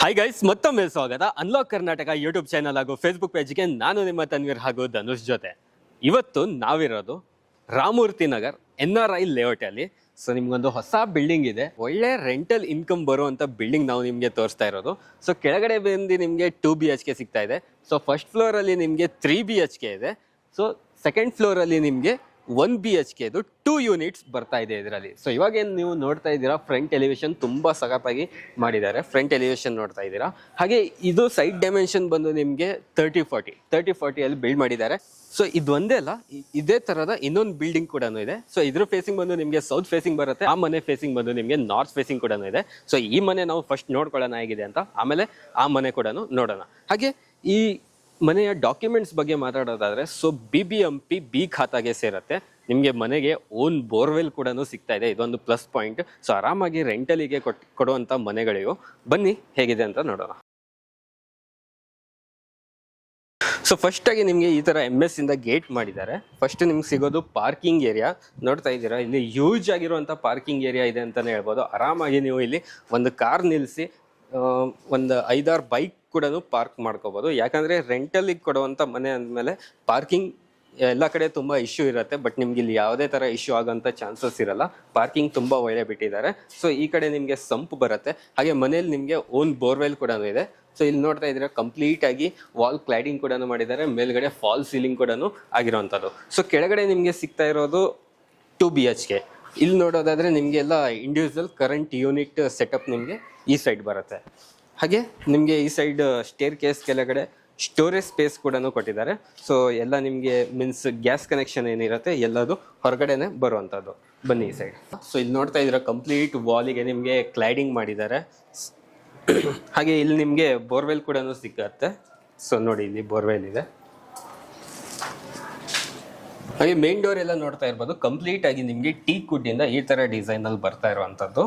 Hi guys, ಮತ್ತೊಮ್ಮೆ ಸ್ವಾಗತ unlock Karnataka YouTube channel ಹಾಗೂ ಫೇಸ್ಬುಕ್ ಪೇಜ್ಗೆ. ನಾನು ನಿಮ್ಮ ತನ್ವೀರ್ ಹಾಗೂ ಧನುಷ್ ಜೊತೆ. ಇವತ್ತು ನಾವಿರೋದು ರಾಮಮೂರ್ತಿ ನಗರ್ NRI ಲೇಔಟ್ ಅಲ್ಲಿ. ಸೊ ನಿಮ್ಗೊಂದು ಹೊಸ ಬಿಲ್ಡಿಂಗ್ ಇದೆ, ಒಳ್ಳೆ ರೆಂಟಲ್ ಇನ್ಕಮ್ ಬರುವಂತ ಬಿಲ್ಡಿಂಗ್ ನಾವು ನಿಮ್ಗೆ ತೋರಿಸ್ತಾ ಇರೋದು. ಸೊ ಕೆಳಗಡೆ ಬಂದು ನಿಮ್ಗೆ 2 BHK ಸಿಗ್ತಾ ಇದೆ. ಸೊ ಫಸ್ಟ್ ಫ್ಲೋರ್ ಅಲ್ಲಿ ನಿಮ್ಗೆ 3 BHK ಇದೆ. ಸೊ ಸೆಕೆಂಡ್ ಫ್ಲೋರ್ ಅಲ್ಲಿ ನಿಮ್ಗೆ 1 BHK ಇದು 2 ಯೂನಿಟ್ಸ್ ಬರ್ತಾ ಇದೆ ಇದರಲ್ಲಿ. ಸೊ ಇವಾಗ ಏನು ನೀವು ನೋಡ್ತಾ ಇದ್ದೀರಾ, ಫ್ರಂಟ್ ಎಲಿವೇಶನ್ ತುಂಬಾ ಸಖತ್ತಾಗಿ ಮಾಡಿದ್ದಾರೆ. ಫ್ರಂಟ್ ಎಲಿವೇಶನ್ ನೋಡ್ತಾ ಇದ್ದೀರಾ. ಹಾಗೆ ಇದು ಸೈಡ್ ಡೈಮೆನ್ಷನ್ ಬಂದು ನಿಮಗೆ 30-40 ಅಲ್ಲಿ ಬಿಲ್ಡ್ ಮಾಡಿದ್ದಾರೆ. ಸೊ ಇದು ಒಂದೇ ಅಲ್ಲ, ಇದೇ ತರದ ಇನ್ನೊಂದು ಬಿಲ್ಡಿಂಗ್ ಕೂಡ ಇದೆ. ಸೊ ಇದ್ರ ಫೇಸಿಂಗ್ ಬಂದು ನಿಮಗೆ ಸೌತ್ ಫೇಸಿಂಗ್ ಬರುತ್ತೆ, ಆ ಮನೆ ಫೇಸಿಂಗ್ ಬಂದು ನಿಮಗೆ ನಾರ್ತ್ ಫೇಸಿಂಗ್ ಕೂಡ ಇದೆ. ಸೊ ಈ ಮನೆ ನಾವು ಫಸ್ಟ್ ನೋಡ್ಕೊಳ್ಳೋಣ ಹೇಗಿದೆ ಅಂತ, ಆಮೇಲೆ ಆ ಮನೆ ಕೂಡ ನೋಡೋಣ. ಹಾಗೆ ಈ ಮನೆಯ ಡಾಕ್ಯುಮೆಂಟ್ಸ್ ಬಗ್ಗೆ ಮಾತಾಡೋದಾದ್ರೆ, ಸೊ BBMP B ಖಾತಾಗೆ ಸೇರುತ್ತೆ. ನಿಮಗೆ ಮನೆಗೆ ಓನ್ ಬೋರ್ವೆಲ್ ಕೂಡ ಸಿಗ್ತಾ ಇದೆ, ಇದೊಂದು ಪ್ಲಸ್ ಪಾಯಿಂಟ್. ಸೊ ಆರಾಮಾಗಿ ರೆಂಟಲಿಗೆ ಕೊಡುವಂತ ಮನೆಗಳಿವು. ಬನ್ನಿ ಹೇಗಿದೆ ಅಂತ ನೋಡೋಣ. ಸೊ ಫಸ್ಟ್ ಆಗಿ ನಿಮಗೆ ಈ ತರ MS ಇಂದ ಗೇಟ್ ಮಾಡಿದ್ದಾರೆ. ಫಸ್ಟ್ ನಿಮ್ಗೆ ಸಿಗೋದು ಪಾರ್ಕಿಂಗ್ ಏರಿಯಾ. ನೋಡ್ತಾ ಇದ್ದೀರಾ, ಇಲ್ಲಿ ಹ್ಯೂಜ್ ಆಗಿರುವಂತ ಪಾರ್ಕಿಂಗ್ ಏರಿಯಾ ಇದೆ ಅಂತಾನೆ ಹೇಳ್ಬೋದು. ಆರಾಮಾಗಿ ನೀವು ಇಲ್ಲಿ ಒಂದು ಕಾರ್ ನಿಲ್ಲಿಸಿ ಒಂದು 5-6 ಬೈಕ್ ಕೂಡ ಪಾರ್ಕ್ ಮಾಡ್ಕೋಬಹುದು. ಯಾಕಂದ್ರೆ ರೆಂಟಲಿಗೆ ಕೊಡುವಂತ ಮನೆ ಅಂದಮೇಲೆ ಪಾರ್ಕಿಂಗ್ ಎಲ್ಲ ಕಡೆ ತುಂಬಾ ಇಶ್ಯೂ ಇರುತ್ತೆ, ಬಟ್ ನಿಮ್ಗೆ ಇಲ್ಲಿ ಯಾವುದೇ ತರ ಇಶ್ಯೂ ಆಗೋಂಥ ಚಾನ್ಸಸ್ ಇರಲ್ಲ. ಪಾರ್ಕಿಂಗ್ ತುಂಬಾ ಒಳ್ಳೆ ಬಿಟ್ಟಿದ್ದಾರೆ. ಸೊ ಈ ಕಡೆ ನಿಮ್ಗೆ ಸಂಪ್ ಬರುತ್ತೆ. ಹಾಗೆ ಮನೇಲಿ ನಿಮ್ಗೆ ಓನ್ ಬೋರ್ವೆಲ್ ಕೂಡ ಇದೆ. ಸೊ ಇಲ್ಲಿ ನೋಡ್ತಾ ಇದ್ದೀರಾ, ಕಂಪ್ಲೀಟ್ ಆಗಿ ವಾಲ್ ಕ್ಲಾಡಿಂಗ್ ಕೂಡ ಮಾಡಿದ್ದಾರೆ. ಮೇಲ್ಗಡೆ ಫಾಲ್ ಸೀಲಿಂಗ್ ಕೂಡ ಆಗಿರುವಂತದ್ದು. ಸೊ ಕೆಳಗಡೆ ನಿಮ್ಗೆ ಸಿಗ್ತಾ ಇರೋದು 2 BHK. ಇಲ್ಲಿ ನೋಡೋದಾದ್ರೆ ನಿಮ್ಗೆ ಎಲ್ಲ ಇಂಡಿವಿಜುವಲ್ ಕರೆಂಟ್ ಯೂನಿಟ್ ಸೆಟಪ್ ನಿಮ್ಗೆ ಈ ಸೈಡ್ ಬರುತ್ತೆ. ಹಾಗೆ ನಿಮ್ಗೆ ಈ ಸೈಡ್ ಸ್ಟೇರ್ ಕೇಸ್ ಕೆಳಗಡೆ ಸ್ಟೋರೇಜ್ ಸ್ಪೇಸ್ ಕೂಡ ಕೊಟ್ಟಿದ್ದಾರೆ. ಸೊ ಎಲ್ಲ ನಿಮ್ಗೆ ಮೀನ್ಸ್ ಗ್ಯಾಸ್ ಕನೆಕ್ಷನ್ ಏನಿರುತ್ತೆ ಎಲ್ಲದು ಹೊರಗಡೆನೆ ಬರುವಂತದ್ದು. ಬನ್ನಿ ಈ ಸೈಡ್. ಸೊ ಇಲ್ಲಿ ನೋಡ್ತಾ ಇದ್ದೀರಾ, ಕಂಪ್ಲೀಟ್ ವಾಲಿಗೆ ನಿಮ್ಗೆ ಕ್ಲಾಡಿಂಗ್ ಮಾಡಿದ್ದಾರೆ. ಹಾಗೆ ಇಲ್ಲಿ ನಿಮ್ಗೆ ಬೋರ್ವೆಲ್ ಕೂಡ ಸಿಕ್ಕತ್ತೆ. ಸೊ ನೋಡಿ, ಇಲ್ಲಿ ಬೋರ್ವೆಲ್ ಇದೆ. ಹಾಗೆ ಮೇನ್ ಡೋರ್ ಎಲ್ಲ ನೋಡ್ತಾ ಇರ್ಬೋದು, ಕಂಪ್ಲೀಟ್ ಆಗಿ ನಿಮ್ಗೆ ಟೀಕ್ ವುಡ್ ಇಂದ ಈ ತರ ಡಿಸೈನ್ ಅಲ್ಲಿ ಬರ್ತಾ ಇರುವಂತದ್ದು.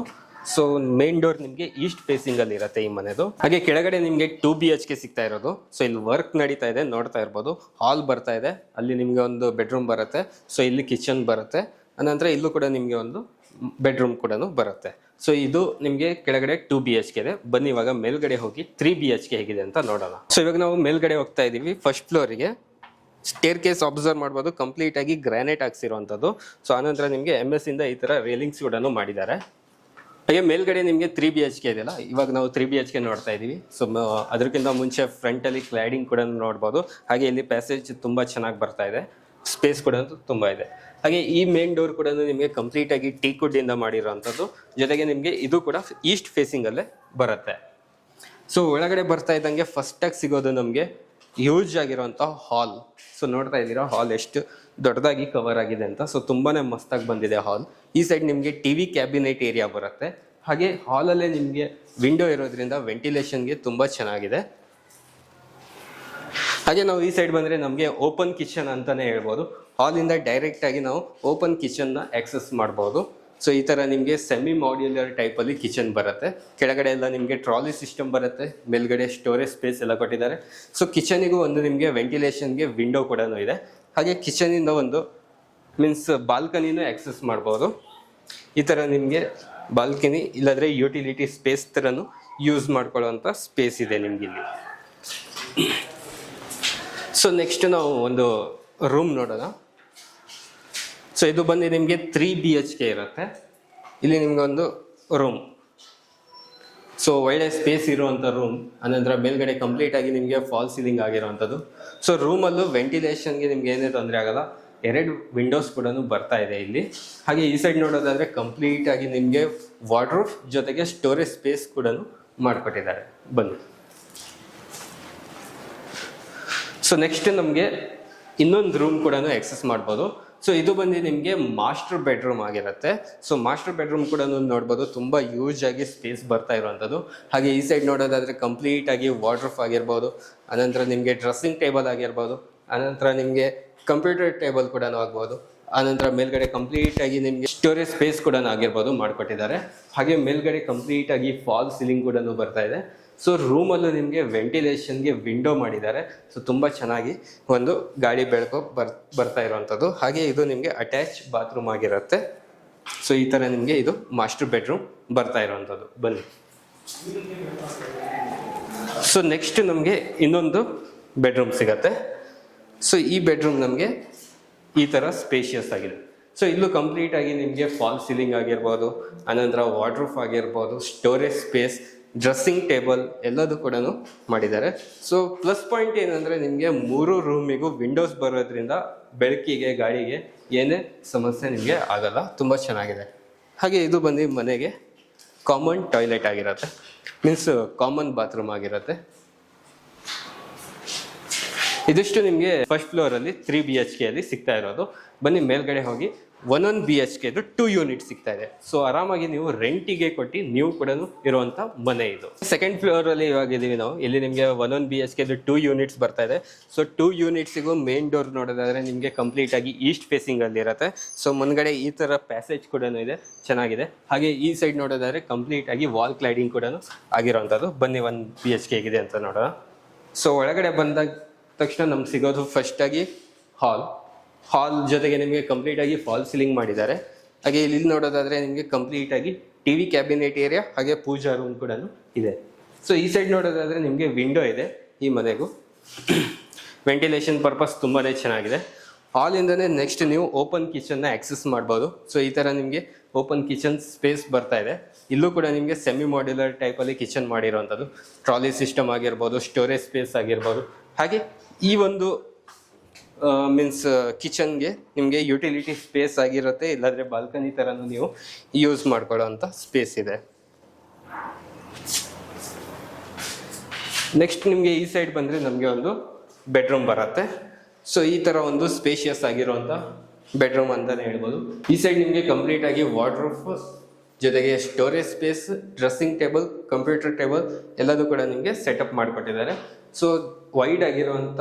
ಸೊ ಮೇನ್ ಡೋರ್ ನಿಮ್ಗೆ ಈಸ್ಟ್ ಫೇಸಿಂಗ್ ಅಲ್ಲಿ ಇರುತ್ತೆ ಈ ಮನೆದು. ಹಾಗೆ ಕೆಳಗಡೆ ನಿಮ್ಗೆ 2 BHK ಸಿಗ್ತಾ ಇರೋದು. ಸೊ ಇಲ್ಲಿ ವರ್ಕ್ ನಡೀತಾ ಇದೆ, ನೋಡ್ತಾ ಇರ್ಬೋದು. ಹಾಲ್ ಬರ್ತಾ ಇದೆ, ಅಲ್ಲಿ ನಿಮ್ಗೆ ಒಂದು ಬೆಡ್ರೂಮ್ ಬರುತ್ತೆ. ಸೊ ಇಲ್ಲಿ ಕಿಚನ್ ಬರುತ್ತೆ. ಅನಂತರ ಇಲ್ಲೂ ಕೂಡ ನಿಮ್ಗೆ ಒಂದು ಬೆಡ್ರೂಮ್ ಕೂಡ ಬರುತ್ತೆ. ಸೊ ಇದು ನಿಮ್ಗೆ ಕೆಳಗಡೆ 2 BHK ಇದೆ. ಬನ್ನಿ ಇವಾಗ ಮೇಲ್ಗಡೆ ಹೋಗಿ 3 BHK ಹೇಗಿದೆ ಅಂತ ನೋಡೋಣ. ಸೊ ಇವಾಗ ನಾವು ಮೇಲ್ಗಡೆ ಹೋಗ್ತಾ ಇದೀವಿ. ಫಸ್ಟ್ ಫ್ಲೋರಿಗೆ ಸ್ಟೇರ್ ಕೇಸ್ ಅಬ್ಸರ್ವ್ ಮಾಡ್ಬೋದು, ಕಂಪ್ಲೀಟ್ ಆಗಿ ಗ್ರಾನೈಟ್ ಹಾಕ್ಸಿರುವಂತದ್ದು. ಸೊ ಆನಂತರ ನಿಮ್ಗೆ MS ಇಂದ ಈ ತರ ರೇಲಿಂಗ್ಸ್ ಕೂಡ ಮಾಡಿದ್ದಾರೆ. ಹಾಗೆ ಮೇಲ್ಗಡೆ ನಿಮ್ಗೆ 3 BHK ಇದೆಯಲ್ಲ, ಇವಾಗ ನಾವು 3 BHK ನೋಡ್ತಾ ಇದೀವಿ. ಸೊ ಅದಕ್ಕಿಂತ ಮುಂಚೆ ಫ್ರಂಟ್ ಅಲ್ಲಿ ಕ್ಲಾಡಿಂಗ್ ಕೂಡ ನೋಡ್ಬೋದು. ಹಾಗೆ ಇಲ್ಲಿ ಪ್ಯಾಸೇಜ್ ತುಂಬಾ ಚೆನ್ನಾಗಿ ಬರ್ತಾ ಇದೆ, ಸ್ಪೇಸ್ ಕೂಡ ತುಂಬಾ ಇದೆ. ಹಾಗೆ ಈ ಮೇನ್ ಡೋರ್ ಕೂಡ ನಿಮಗೆ ಕಂಪ್ಲೀಟ್ ಆಗಿ ಟೀಕ್ ವುಡ್ ಇಂದ ಮಾಡಿರುವಂತದ್ದು. ಜೊತೆಗೆ ನಿಮ್ಗೆ ಇದು ಕೂಡ ಈಸ್ಟ್ ಫೇಸಿಂಗ್ ಅಲ್ಲೇ ಬರುತ್ತೆ. ಸೊ ಒಳಗಡೆ ಬರ್ತಾ ಇದ್ದಂಗೆ ಫಸ್ಟ್ ಆಗಿ ಸಿಗೋದು ನಮ್ಗೆ ಹ್ಯೂಜ್ ಆಗಿರುವಂತ ಹಾಲ್. ಸೊ ನೋಡ್ತಾ ಇದ್ದೀರಾ ಹಾಲ್ ಎಷ್ಟು ದೊಡ್ಡದಾಗಿ ಕವರ್ ಆಗಿದೆ ಅಂತ. ಸೊ ತುಂಬಾನೇ ಮಸ್ತಾಗಿ ಬಂದಿದೆ ಹಾಲ್. ಈ ಸೈಡ್ ನಿಮ್ಗೆ TV ಕ್ಯಾಬಿನೆಟ್ ಏರಿಯಾ ಬರುತ್ತೆ. ಹಾಗೆ ಹಾಲಲ್ಲೇ ನಿಮ್ಗೆ ವಿಂಡೋ ಇರೋದ್ರಿಂದ ವೆಂಟಿಲೇಷನ್ಗೆ ತುಂಬಾ ಚೆನ್ನಾಗಿದೆ. ಹಾಗೆ ನಾವು ಈ ಸೈಡ್ ಬಂದ್ರೆ ನಮ್ಗೆ ಓಪನ್ ಕಿಚನ್ ಅಂತಾನೆ ಹೇಳ್ಬೋದು. ಹಾಲಿಂದ ಡೈರೆಕ್ಟ್ ಆಗಿ ನಾವು ಓಪನ್ ಕಿಚನ್ ನ ಆಕ್ಸೆಸ್ ಮಾಡಬಹುದು. ಸೊ ಈ ತರ ನಿಮ್ಗೆ ಸೆಮಿ ಮಾಡ್ಯುಲರ್ ಟೈಪ್ ಅಲ್ಲಿ ಕಿಚನ್ ಬರುತ್ತೆ. ಕೆಳಗಡೆ ಎಲ್ಲ ನಿಮ್ಗೆ ಟ್ರಾಲಿ ಸಿಸ್ಟಮ್ ಬರುತ್ತೆ, ಮೇಲ್ಗಡೆ ಸ್ಟೋರೇಜ್ ಸ್ಪೇಸ್ ಎಲ್ಲ ಕೊಟ್ಟಿದ್ದಾರೆ. ಸೊ ಕಿಚನಿಗೂ ಒಂದು ನಿಮ್ಗೆ ವೆಂಟಿಲೇಷನ್ಗೆ ವಿಂಡೋ ಕೂಡ ಇದೆ. ಹಾಗೆ ಕಿಚನ್ ಇಂದ ಒಂದು ಮೀನ್ಸ್ ಬಾಲ್ಕನಿನೂ ಆಕ್ಸೆಸ್ ಮಾಡ್ಬೋದು. ಈ ತರ ನಿಮ್ಗೆ ಬಾಲ್ಕನಿ ಇಲ್ಲಾಂದ್ರೆ ಯುಟಿಲಿಟಿ ಸ್ಪೇಸ್ ತರನು ಯೂಸ್ ಮಾಡ್ಕೊಳ್ಳುವಂತ ಸ್ಪೇಸ್ ಇದೆ ನಿಮ್ಗೆ ಇಲ್ಲಿ. ಸೊ ನೆಕ್ಸ್ಟ್ ನಾವು ಒಂದು ರೂಮ್ ನೋಡೋಣ. ಸೊ ಇದು ಬಂದು ನಿಮಗೆ 3 BHK ಇರುತ್ತೆ. ಇಲ್ಲಿ ನಿಮ್ಗೆ ಒಂದು ರೂಮ್, ಸೊ ಒಳ್ಳೆ ಸ್ಪೇಸ್ ಇರುವಂಥ ರೂಮ್. ಅನಂತರ ಮೇಲ್ಗಡೆ ಕಂಪ್ಲೀಟ್ ಆಗಿ ನಿಮಗೆ ಫಾಲ್ ಸೀಲಿಂಗ್ ಆಗಿರುವಂಥದ್ದು. ಸೊ ರೂಮಲ್ಲೂ ವೆಂಟಿಲೇಷನ್ಗೆ ನಿಮ್ಗೆ ಏನೇ ತೊಂದರೆ ಆಗಲ್ಲ. 2 ವಿಂಡೋಸ್ ಕೂಡ ಬರ್ತಾ ಇದೆ ಇಲ್ಲಿ. ಹಾಗೆ ಈ ಸೈಡ್ ನೋಡೋದಾದ್ರೆ ಕಂಪ್ಲೀಟ್ ಆಗಿ ನಿಮಗೆ ವಾರ್ಡ್ರೋಬ್ ಜೊತೆಗೆ ಸ್ಟೋರೇಜ್ ಸ್ಪೇಸ್ ಕೂಡ ಮಾಡಿಕೊಟ್ಟಿದ್ದಾರೆ. ಬನ್ನಿ. ಸೊ ನೆಕ್ಸ್ಟ್ ನಮಗೆ ಇನ್ನೊಂದು ರೂಮ್ ಕೂಡ ಆಕ್ಸೆಸ್ ಮಾಡ್ಬೋದು. ಸೊ ಇದು ಬಂದು ನಿಮಗೆ ಮಾಸ್ಟರ್ ಬೆಡ್ರೂಮ್ ಆಗಿರುತ್ತೆ. ಸೊ ಮಾಸ್ಟರ್ ಬೆಡ್ರೂಮ್ ಕೂಡ ನೋಡ್ಬೋದು, ತುಂಬಾ ಯೂಸ್ ಆಗಿ ಸ್ಪೇಸ್ ಬರ್ತಾ ಇರುವಂಥದ್ದು. ಹಾಗೆ ಈ ಸೈಡ್ ನೋಡೋದಾದ್ರೆ ಕಂಪ್ಲೀಟ್ ಆಗಿ ವಾರ್ಡ್ರೋಬ್ ಆಗಿರ್ಬೋದು, ಅನಂತರ ನಿಮಗೆ ಡ್ರೆಸ್ಸಿಂಗ್ ಟೇಬಲ್ ಆಗಿರ್ಬೋದು, ಅನಂತರ ನಿಮಗೆ ಕಂಪ್ಯೂಟರ್ ಟೇಬಲ್ ಕೂಡ ಆಗ್ಬೋದು. ಆನಂತರ ಮೇಲ್ಗಡೆ ಕಂಪ್ಲೀಟ್ ಆಗಿ ನಿಮಗೆ ಸ್ಟೋರೇಜ್ ಸ್ಪೇಸ್ ಕೂಡ ಆಗಿರ್ಬೋದು ಮಾಡಿಕೊಟ್ಟಿದ್ದಾರೆ. ಹಾಗೆ ಮೇಲ್ಗಡೆ ಕಂಪ್ಲೀಟ್ ಆಗಿ ಫಾಲ್ ಸೀಲಿಂಗ್ ಕೂಡ ಬರ್ತಾ ಇದೆ. ಸೊ ರೂಮಲ್ಲೂ ನಿಮಗೆ ವೆಂಟಿಲೇಷನ್ಗೆ ವಿಂಡೋ ಮಾಡಿದ್ದಾರೆ. ಸೊ ತುಂಬ ಚೆನ್ನಾಗಿ ಒಂದು ಗಾಳಿ ಬೆಳಕು ಬರ್ತಾ ಇರುವಂಥದ್ದು. ಹಾಗೆ ಇದು ನಿಮಗೆ ಅಟ್ಯಾಚ್ ಬಾತ್ರೂಮ್ ಆಗಿರುತ್ತೆ. ಸೊ ಈ ಥರ ನಿಮಗೆ ಇದು ಮಾಸ್ಟರ್ ಬೆಡ್ರೂಮ್ ಬರ್ತಾ ಇರುವಂಥದ್ದು. ಬನ್ನಿ. ಸೊ ನೆಕ್ಸ್ಟ್ ನಮಗೆ ಇನ್ನೊಂದು ಬೆಡ್ರೂಮ್ ಸಿಗತ್ತೆ. ಸೊ ಈ ಬೆಡ್ರೂಮ್ ನಮಗೆ ಈ ಥರ ಸ್ಪೇಷಿಯಸ್ ಆಗಿದೆ. ಸೊ ಇಲ್ಲೂ ಕಂಪ್ಲೀಟ್ ಆಗಿ ನಿಮಗೆ ಫಾಲ್ ಸೀಲಿಂಗ್ ಆಗಿರ್ಬೋದು, ಅನಂತರ ವಾರ್ಡ್ರೂಫ್ ಆಗಿರ್ಬೋದು, ಸ್ಟೋರೇಜ್ ಸ್ಪೇಸ್, ಡ್ರೆಸ್ಸಿಂಗ್ ಟೇಬಲ್ ಎಲ್ಲದೂ ಕೂಡ ಮಾಡಿದ್ದಾರೆ. ಸೊ ಪ್ಲಸ್ ಪಾಯಿಂಟ್ ಏನಂದರೆ ನಿಮಗೆ 3 ರೂಮಿಗೂ ವಿಂಡೋಸ್ ಬರೋದ್ರಿಂದ ಬೆಳಕಿಗೆ ಗಾಳಿಗೆ ಏನೇ ಸಮಸ್ಯೆ ನಿಮಗೆ ಆಗಲ್ಲ. ತುಂಬ ಚೆನ್ನಾಗಿದೆ. ಹಾಗೆ ಇದು ಬಂದು ಮನೆಗೆ ಕಾಮನ್ ಟಾಯ್ಲೆಟ್ ಆಗಿರುತ್ತೆ, ಮೀನ್ಸ್ ಕಾಮನ್ ಬಾತ್ರೂಮ್ ಆಗಿರುತ್ತೆ. ಇದಿಷ್ಟು ನಿಮಗೆ ಫಸ್ಟ್ ಫ್ಲೋರಲ್ಲಿ 3 BHK ಅಲ್ಲಿ ಸಿಗ್ತಾ ಇರೋದು. ಬನ್ನಿ ಮೇಲ್ಗಡೆ ಹೋಗಿ 1 BHK 2 ಯೂನಿಟ್ ಸಿಗ್ತಾ ಇದೆ. ಸೊ ಆರಾಮಾಗಿ ನೀವು ರೆಂಟಿಗೆ ಕೊಟ್ಟು ನೀವು ಕೂಡ ಇರುವಂತ ಮನೆ ಇದು. ಸೆಕೆಂಡ್ ಫ್ಲೋರ್ ಅಲ್ಲಿ ಇವಾಗ ಇದೀವಿ ನಾವು. ಇಲ್ಲಿ ನಿಮಗೆ 1 BHK 2 ಯೂನಿಟ್ಸ್ ಬರ್ತಾ ಇದೆ. ಸೊ 2 ಯೂನಿಟ್ಸಿಗೂ ಮೇನ್ ಡೋರ್ ನೋಡೋದಾದ್ರೆ ನಿಮಗೆ ಕಂಪ್ಲೀಟ್ ಆಗಿ ಈಸ್ಟ್ ಫೇಸಿಂಗ್ ಅಲ್ಲಿ ಇರುತ್ತೆ. ಸೊ ಮುಂದ್ಗಡೆ ಈ ತರ ಪ್ಯಾಸೇಜ್ ಕೂಡ ಇದೆ, ಚೆನ್ನಾಗಿದೆ. ಹಾಗೆ ಈ ಸೈಡ್ ನೋಡೋದಾದ್ರೆ ಕಂಪ್ಲೀಟ್ ಆಗಿ ವಾಲ್ ಕ್ಲೈಡಿಂಗ್ ಕೂಡ ಆಗಿರುವಂತದ್ದು. ಬನ್ನಿ 1 BHK ಹೇಗಿದೆ ಅಂತ ನೋಡೋಣ. ಸೊ ಒಳಗಡೆ ಬಂದ ತಕ್ಷಣ ನಮ್ಗೆ ಸಿಗೋದು ಫಸ್ಟ್ ಆಗಿ ಹಾಲ್ ಜೊತೆಗೆ ನಿಮಗೆ ಕಂಪ್ಲೀಟ್ ಆಗಿ ಫಾಲ್ ಸೀಲಿಂಗ್ ಮಾಡಿದ್ದಾರೆ. ಹಾಗೆ ಇಲ್ಲಿ ನೋಡೋದಾದ್ರೆ ನಿಮಗೆ ಕಂಪ್ಲೀಟ್ ಆಗಿ ಟಿವಿ ಕ್ಯಾಬಿನೆಟ್ ಏರಿಯಾ ಹಾಗೆ ಪೂಜಾ ರೂಮ್ ಕೂಡ ಇದೆ. ಸೊ ಈ ಸೈಡ್ ನೋಡೋದಾದ್ರೆ ನಿಮಗೆ ವಿಂಡೋ ಇದೆ ಈ ಮನೆಗೂ. ವೆಂಟಿಲೇಷನ್ ಪರ್ಪಸ್ ತುಂಬಾನೇ ಚೆನ್ನಾಗಿದೆ. ಹಾಲಿಂದನೇ ನೆಕ್ಸ್ಟ್ ನೀವು ಓಪನ್ ಕಿಚನ್ನ ಆಕ್ಸೆಸ್ ಮಾಡ್ಬೋದು. ಸೊ ಈ ಥರ ನಿಮಗೆ ಓಪನ್ ಕಿಚನ್ ಸ್ಪೇಸ್ ಬರ್ತಾ ಇದೆ. ಇಲ್ಲೂ ಕೂಡ ನಿಮಗೆ ಸೆಮಿ ಮಾಡ್ಯುಲರ್ ಟೈಪಲ್ಲಿ ಕಿಚನ್ ಮಾಡಿರೋವಂಥದ್ದು. ಟ್ರಾಲಿ ಸಿಸ್ಟಮ್ ಆಗಿರ್ಬೋದು, ಸ್ಟೋರೇಜ್ ಸ್ಪೇಸ್ ಆಗಿರ್ಬೋದು. ಹಾಗೆ ಈ ಒಂದು ಮೀನ್ಸ್ ಕಿಚನ್ಗೆ ನಿಮಗೆ ಯುಟಿಲಿಟಿ ಸ್ಪೇಸ್ ಆಗಿರುತ್ತೆ, ಇಲ್ಲಾಂದರೆ ಬಾಲ್ಕನಿ ಥರನೂ ನೀವು ಯೂಸ್ ಮಾಡ್ಕೊಳ್ಳೋ ಅಂಥ ಸ್ಪೇಸ್ ಇದೆ. ನೆಕ್ಸ್ಟ್ ನಿಮಗೆ ಈ ಸೈಡ್ ಬಂದರೆ ನಮಗೆ ಒಂದು ಬೆಡ್ರೂಮ್ ಬರುತ್ತೆ. ಸೊ ಈ ಥರ ಒಂದು ಸ್ಪೇಷಿಯಸ್ ಆಗಿರುವಂಥ ಬೆಡ್ರೂಮ್ ಅಂತಲೇ ಹೇಳ್ಬೋದು. ಈ ಸೈಡ್ ನಿಮಗೆ ಕಂಪ್ಲೀಟ್ ಆಗಿ ವಾರ್ಡ್ರೂಫ್ ಜೊತೆಗೆ storage space, dressing table, computer table ಎಲ್ಲದೂ ಕೂಡ ನಿಮಗೆ ಸೆಟಪ್ ಮಾಡಿಕೊಟ್ಟಿದ್ದಾರೆ. ಸೊ ವೈಡ್ ಆಗಿರುವಂಥ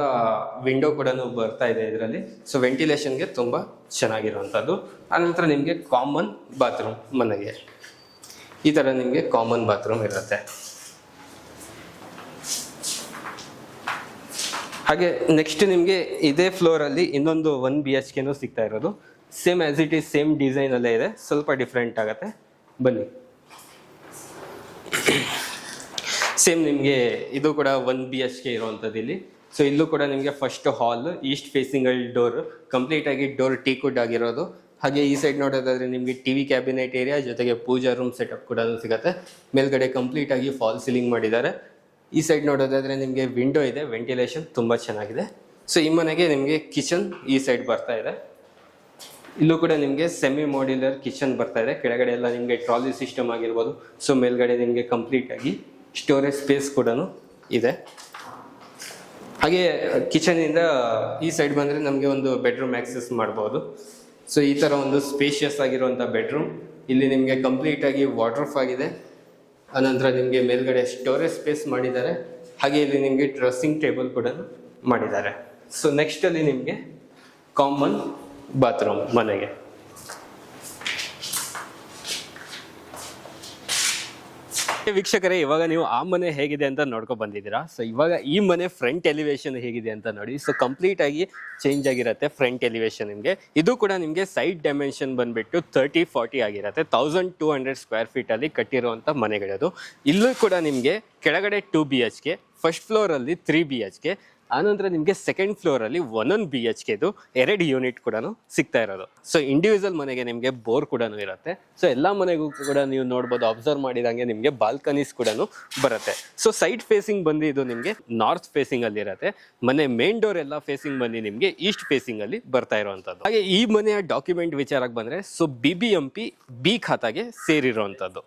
ವಿಂಡೋ ಕೂಡ ಬರ್ತಾ ಇದೆ ಇದರಲ್ಲಿ. ಸೊ ವೆಂಟಿಲೇಷನ್ಗೆ ತುಂಬ ಚೆನ್ನಾಗಿರುವಂಥದ್ದು. ಆನಂತರ ನಿಮಗೆ ಕಾಮನ್ ಬಾತ್ರೂಮ್ ಮನೆಗೆ ಈ ಥರ ನಿಮಗೆ ಕಾಮನ್ ಬಾತ್ರೂಮ್ ಇರುತ್ತೆ. ಹಾಗೆ ನೆಕ್ಸ್ಟ್ ನಿಮಗೆ ಇದೇ ಫ್ಲೋರಲ್ಲಿ ಇನ್ನೊಂದು 1 BHK ಸಿಗ್ತಾ ಇರೋದು. Same as it is same design ಅಲ್ಲೇ ಇದೆ, ಸ್ವಲ್ಪ ಡಿಫ್ರೆಂಟ್ ಆಗುತ್ತೆ. ಬನ್ನಿ. ಸೇಮ್ ನಿಮಗೆ ಇದು ಕೂಡ 1 BHK ಇರುವಂಥದ್ದು ಇಲ್ಲಿ. ಸೊ ಇಲ್ಲೂ ಕೂಡ ನಿಮಗೆ ಫಸ್ಟ್ ಹಾಲ್, ಈಸ್ಟ್ ಫೇಸಿಂಗ್ ಅಲ್ಲಿ ಡೋರ್, ಕಂಪ್ಲೀಟ್ ಆಗಿ ಡೋರ್ ಟೀಕುಡ್ ಆಗಿರೋದು. ಹಾಗೆ ಈ ಸೈಡ್ ನೋಡೋದಾದ್ರೆ ನಿಮಗೆ ಟಿವಿ ಕ್ಯಾಬಿನೆಟ್ ಏರಿಯಾ ಜೊತೆಗೆ ಪೂಜಾ ರೂಮ್ ಸೆಟಪ್ ಕೂಡ ಸಿಗುತ್ತೆ. ಮೇಲ್ಗಡೆ ಕಂಪ್ಲೀಟ್ ಆಗಿ ಫಾಲ್ ಸೀಲಿಂಗ್ ಮಾಡಿದ್ದಾರೆ. ಈ ಸೈಡ್ ನೋಡೋದಾದ್ರೆ ನಿಮಗೆ ವಿಂಡೋ ಇದೆ, ವೆಂಟಿಲೇಷನ್ ತುಂಬ ಚೆನ್ನಾಗಿದೆ. ಸೊ ಈ ಮನೆಗೆ ನಿಮಗೆ ಕಿಚನ್ ಈ ಸೈಡ್ ಬರ್ತಾ ಇದೆ. ಇಲ್ಲೂ ಕೂಡ ನಿಮಗೆ ಸೆಮಿ ಮಾಡ್ಯುಲರ್ ಕಿಚನ್ ಬರ್ತಾ ಇದೆ. ಕೆಳಗಡೆ ಎಲ್ಲ ನಿಮಗೆ ಟ್ರಾಲಿ ಸಿಸ್ಟಮ್ ಆಗಿರ್ಬೋದು. ಸೊ ಮೇಲ್ಗಡೆ ನಿಮಗೆ ಕಂಪ್ಲೀಟ್ ಆಗಿ ಸ್ಟೋರೇಜ್ ಸ್ಪೇಸ್ ಕೂಡ ಇದೆ. ಹಾಗೆ ಕಿಚನಿಂದ ಈ ಸೈಡ್ ಬಂದರೆ ನಮಗೆ ಒಂದು ಬೆಡ್ರೂಮ್ ಆಕ್ಸೆಸ್ ಮಾಡ್ಬೋದು. ಸೊ ಈ ಥರ ಒಂದು ಸ್ಪೇಷಿಯಸ್ ಆಗಿರುವಂಥ ಬೆಡ್ರೂಮ್. ಇಲ್ಲಿ ನಿಮಗೆ ಕಂಪ್ಲೀಟ್ ಆಗಿ ವಾರ್ಡ್ರೂಫ್ ಆಗಿದೆ. ಅನಂತರ ನಿಮಗೆ ಮೇಲ್ಗಡೆ ಸ್ಟೋರೇಜ್ ಸ್ಪೇಸ್ ಮಾಡಿದ್ದಾರೆ. ಹಾಗೆ ಇಲ್ಲಿ ನಿಮಗೆ ಡ್ರೆಸ್ಸಿಂಗ್ ಟೇಬಲ್ ಕೂಡ ಮಾಡಿದ್ದಾರೆ. ಸೊ ನೆಕ್ಸ್ಟ್ ಅಲ್ಲಿ ನಿಮಗೆ ಕಾಮನ್ ಬಾತ್ರೂಮ್ ಮನೆಗೆ. ವೀಕ್ಷಕರೇ, ಇವಾಗ ನೀವು ಆ ಮನೆ ಹೇಗಿದೆ ಅಂತ ನೋಡ್ಕೊ ಬಂದಿದ್ದೀರಾ. ಸೊ ಇವಾಗ ಈ ಮನೆ ಫ್ರಂಟ್ ಎಲಿವೇಶನ್ ಹೇಗಿದೆ ಅಂತ ನೋಡಿ. ಸೊ ಕಂಪ್ಲೀಟ್ ಆಗಿ ಚೇಂಜ್ ಆಗಿರುತ್ತೆ ಫ್ರಂಟ್ ಎಲಿವೇಶನ್. ನಿಮಗೆ ಇದು ಕೂಡ ನಿಮಗೆ ಸೈಡ್ ಡೈಮೆನ್ಷನ್ ಬಂದ್ಬಿಟ್ಟು 30-40 ಆಗಿರುತ್ತೆ. 1200 ಸ್ಕ್ವೇರ್ ಫೀಟ್ ಅಲ್ಲಿ ಕಟ್ಟಿರುವಂತ ಮನೆಗಳದು. ಇಲ್ಲೂ ಕೂಡ ನಿಮಗೆ ಕೆಳಗಡೆ 2 BHK, ಫಸ್ಟ್ ಫ್ಲೋರ್ ಅಲ್ಲಿ 3 BHK, ಆನಂತರ ನಿಮಗೆ ಸೆಕೆಂಡ್ ಫ್ಲೋರ್ ಅಲ್ಲಿ 1 BHKದು 2 ಯೂನಿಟ್ ಕೂಡ ಸಿಗ್ತಾ ಇರೋದು. ಸೊ ಇಂಡಿವಿಜುವಲ್ ಮನೆಗೆ ನಿಮಗೆ ಬೋರ್ ಕೂಡ ಇರುತ್ತೆ. ಸೊ ಎಲ್ಲಾ ಮನೆಗೂ ಕೂಡ ನೀವು ನೋಡ್ಬೋದು, ಅಬ್ಸರ್ವ್ ಮಾಡಿದಂಗೆ ನಿಮಗೆ ಬಾಲ್ಕನೀಸ್ ಕೂಡ ಬರುತ್ತೆ. ಸೊ ಸೈಡ್ ಫೇಸಿಂಗ್ ಬಂದು ಇದು ನಿಮಗೆ ನಾರ್ತ್ ಫೇಸಿಂಗ್ ಅಲ್ಲಿ ಇರುತ್ತೆ. ಮನೆ ಮೇನ್ ಡೋರ್ ಎಲ್ಲ ಫೇಸಿಂಗ್ ಬಂದು ನಿಮಗೆ ಈಸ್ಟ್ ಫೇಸಿಂಗ್ ಅಲ್ಲಿ ಬರ್ತಾ ಇರುವಂತದ್ದು. ಹಾಗೆ ಈ ಮನೆಯ ಡಾಕ್ಯುಮೆಂಟ್ ವಿಚಾರಕ್ಕೆ ಬಂದ್ರೆ ಸೊ BBMP B ಖಾತಾಗೆ ಸೇರಿರುವಂತದ್ದು.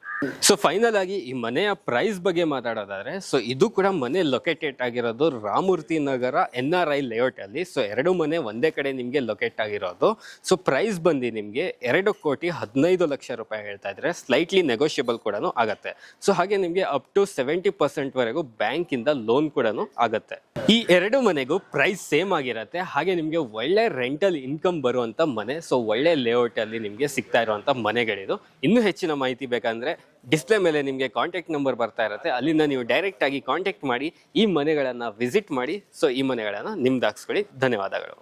ಸೊ ಫೈನಲ್ ಆಗಿ ಈ ಮನೆಯ ಪ್ರೈಸ್ ಬಗ್ಗೆ ಮಾತಾಡೋದಾದ್ರೆ, ಸೊ ಇದು ಕೂಡ ಮನೆ ಲೊಕೇಟೆಡ್ ಆಗಿರೋದು ರಾಮಮೂರ್ತಿ ನಗರ NRI ಲೇಔಟ್ ಅಲ್ಲಿ. ಸೊ 2 ಮನೆ ಒಂದೇ ಕಡೆ ನಿಮ್ಗೆ ಲೊಕೇಟ್ ಆಗಿರೋದು. ಸೊ ಪ್ರೈಸ್ ಬಂದು ನಿಮ್ಗೆ 2,15,00,000 ರೂಪಾಯಿ ಹೇಳ್ತಾ ಇದ್ರೆ, ಸ್ಲೈಟ್ಲಿ ನೆಗೋಷಿಯಬಲ್ ಕೂಡ ಆಗತ್ತೆ. ಸೊ ಹಾಗೆ ನಿಮ್ಗೆ ಅಪ್ ಟು 70% ವರೆಗೂ ಬ್ಯಾಂಕ್ ಇಂದ ಲೋನ್ ಕೂಡ ಆಗತ್ತೆ. ಈ 2 ಮನೆಗೂ ಪ್ರೈಸ್ ಸೇಮ್ ಆಗಿರತ್ತೆ. ಹಾಗೆ ನಿಮ್ಗೆ ಒಳ್ಳೆ ರೆಂಟಲ್ ಇನ್ಕಮ್ ಬರುವಂತ ಮನೆ. ಸೊ ಒಳ್ಳೆ ಲೇಔಟ್ ಅಲ್ಲಿ ನಿಮ್ಗೆ ಸಿಗ್ತಾ ಇರುವಂತ ಮನೆಗಳಿದು. ಇನ್ನೂ ಹೆಚ್ಚಿನ ಮಾಹಿತಿ ಬೇಕಂದ್ರೆ ಡಿಸ್ಪ್ಲೇ ಮೇಲೆ ನಿಮಗೆ ಕಾಂಟ್ಯಾಕ್ಟ್ ನಂಬರ್ ಬರ್ತಾ ಇರುತ್ತೆ. ಅಲ್ಲಿಂದ ನೀವು ಡೈರೆಕ್ಟ್ ಆಗಿ ಕಾಂಟ್ಯಾಕ್ಟ್ ಮಾಡಿ ಈ ಮನೆಗಳನ್ನ ವಿಸಿಟ್ ಮಾಡಿ. ಸೊ ಈ ಮನೆಗಳನ್ನ ನಿಮ್ದಾಗಿಸ್ಕೊಳ್ಳಿ. ಧನ್ಯವಾದಗಳು.